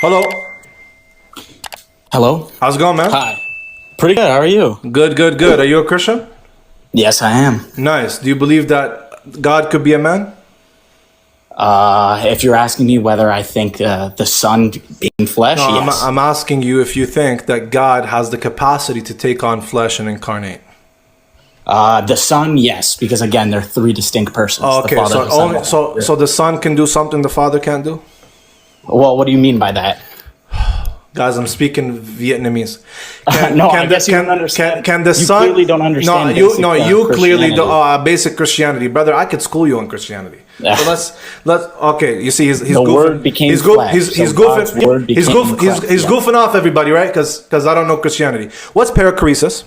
Hello. Hello. How's it going, man? Hi. Pretty good. How are you? Good, good, good. Are you a Christian? Yes, I am. Nice. Do you believe that God could be a man? If you're asking me whether I think the Son being flesh, No, yes. I'm asking you if you think that God has the capacity to take on flesh and incarnate. The Son, yes, because again, they're three distinct persons. Oh, okay, The Father, the Son, so the Son can do something the Father can't do? Well, what do you mean by that? Guys, I'm speaking Vietnamese. I guess you don't understand. Can the You Son? clearly don't understand You basic, clearly don't. Christianity. Basic Christianity, brother. I could school you on Christianity. Yeah. So let's. Okay, you see, he's The goofing. Word became He's flesh, He's so God's Word goofing. He's became flesh, goofing off everybody, right? Because I don't know Christianity. What's perichoresis?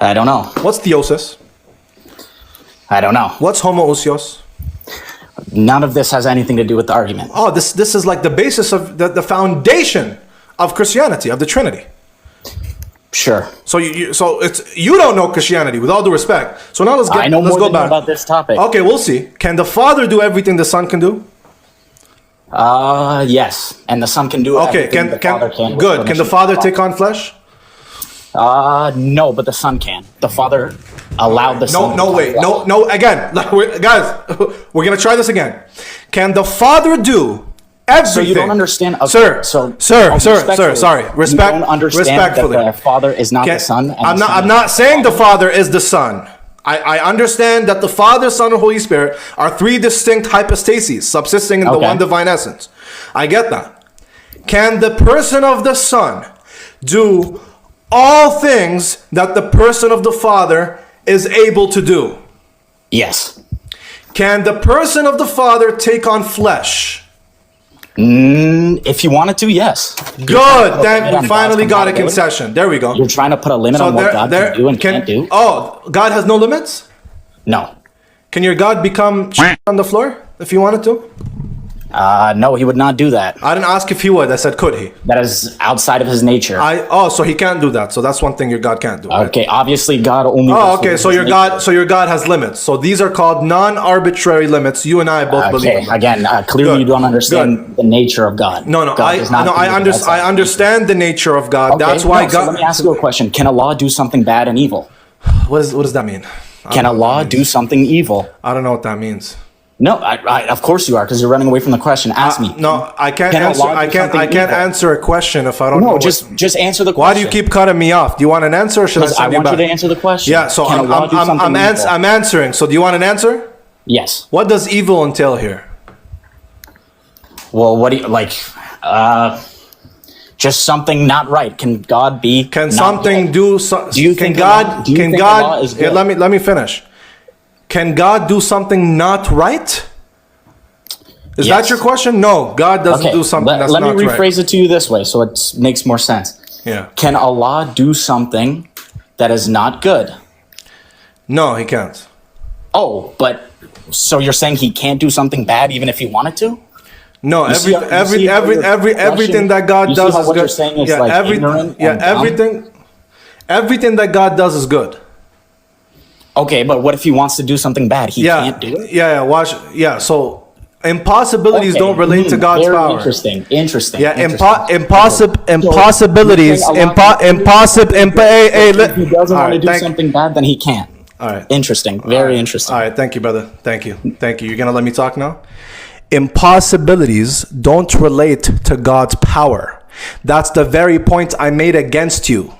I don't know. What's theosis? I don't know. What's homoousios? None of this has anything to do with the argument. Oh, this is like the basis of the foundation of Christianity, of the Trinity. Sure. So you don't know Christianity, with all due respect. So now let's I know more go than you back about this topic. Okay, we'll see. Can the Father do everything the Son can do? Yes, and the Son can do Okay, everything the Father can. with good. Can the permission. Father take on flesh? No, but the Son can. The Father allowed the Son. No, wait. No, again. Guys, we're going to try this again. Can the Father do everything? So you don't understand, okay, sir, so sorry. You don't understand respectfully. that the Father is not the Son. And I'm not saying the Father is the Son. I understand that the Father, Son, and Holy Spirit are three distinct hypostases subsisting in the one divine essence. I get that. Can the person of the Son do all things that the person of the Father is able to do? Yes. Can the person of the Father take on flesh? If you wanted to, yes. Good. Then we finally got a concession. There we go. You're trying to put a limit on what God can do and can't do? Oh, God has no limits? No. Can your God become on the floor if he wanted to? No, he would not do that. I didn't ask if he would. I said, could he? That is outside of his nature. So he can't do that. So that's one thing your God can't do. Right? Okay, obviously God only. Oh, okay. So your God has limits. So these are called non-arbitrary limits. You and I both believe in them. Again, clearly you don't understand the nature of God. No. I understand the nature of God. Okay, that's why God. So let me ask you a question. Can Allah do something bad and evil? What does that mean? Can Allah do something evil? I don't know what that means. No, of course you are, because you're running away from the question. Ask me. No, I can't answer. I can't answer a question if I don't know. No, just answer the question. Why do you keep cutting me off? Do you want an answer, or should I send you back? I want you to answer the question. Yeah, so I'm answering. So do you want an answer? Yes. What does evil entail here? Well, what do you like? Just something not right. Can God be? Can something do? Do you think God? Can God? Yeah, let me finish. Can God do something not right? Is that your question? No, God doesn't do something that's not right. Let me rephrase it to you this way so it makes more sense. Yeah. Can Allah do something that is not good? No, he can't. Oh, but so you're saying he can't do something bad even if he wanted to? No, everything that God does is good. You're saying is everything that God does is good. Okay, but what if he wants to do something bad? He can't do it? Yeah, so impossibilities don't relate to God's power. Interesting. Yeah, impossibilities. If he doesn't want to do something bad, then he can't. All right. Interesting. Very interesting. All right, thank you, brother. Thank you. You're going to let me talk now? Impossibilities don't relate to God's power. That's the very point I made against you.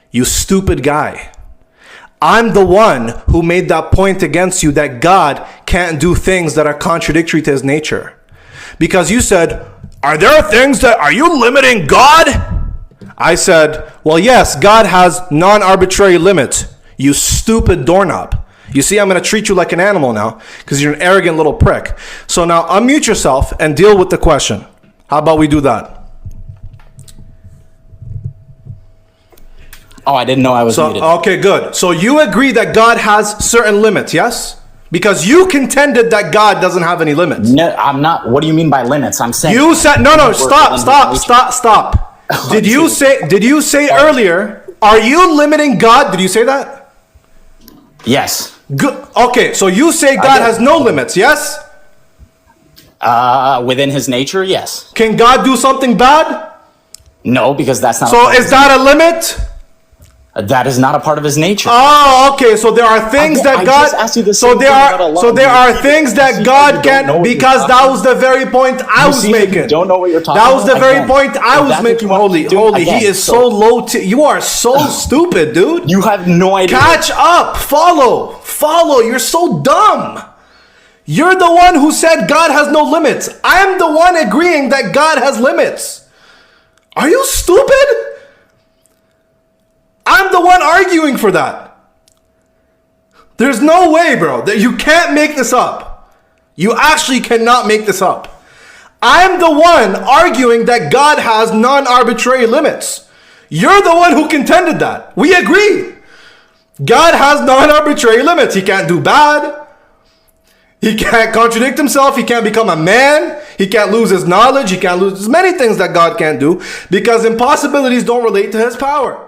You stupid guy. I'm the one who made that point against you that God can't do things that are contradictory to his nature. Because you said, are you limiting God? I said, well, yes, God has non-arbitrary limits. You stupid doorknob. You see, I'm going to treat you like an animal now because you're an arrogant little prick. So now unmute yourself and deal with the question. How about we do that? Oh, I didn't know I was muted. Okay, good. So you agree that God has certain limits, yes? Because you contended that God doesn't have any limits. No, I'm not. What do you mean by limits? I'm saying you said stop. Did you say earlier? Are you limiting God? Did you say that? Yes. Good. Okay, so you say God has no limits, yes? Within his nature, yes. Can God do something bad? No, because that's not. So is that a limit? That is not a part of his nature. Oh, okay. So there are things that God. So there are things that God can, because that was the very point I was making. Don't know what you're talking about. That was about. the very point I was making. Holy, Again, he is so low. You are so stupid, dude. You have no idea. Catch up. Follow. You're so dumb. You're the one who said God has no limits. I'm the one agreeing that God has limits. Are you stupid? I'm the one arguing for that. There's no way, bro, that you can't make this up. You actually cannot make this up. I'm the one arguing that God has non-arbitrary limits. You're the one who contended that. We agree. God has non-arbitrary limits. He can't do bad. He can't contradict himself. He can't become a man. He can't lose his knowledge. He can't lose. There's many things that God can't do because impossibilities don't relate to his power.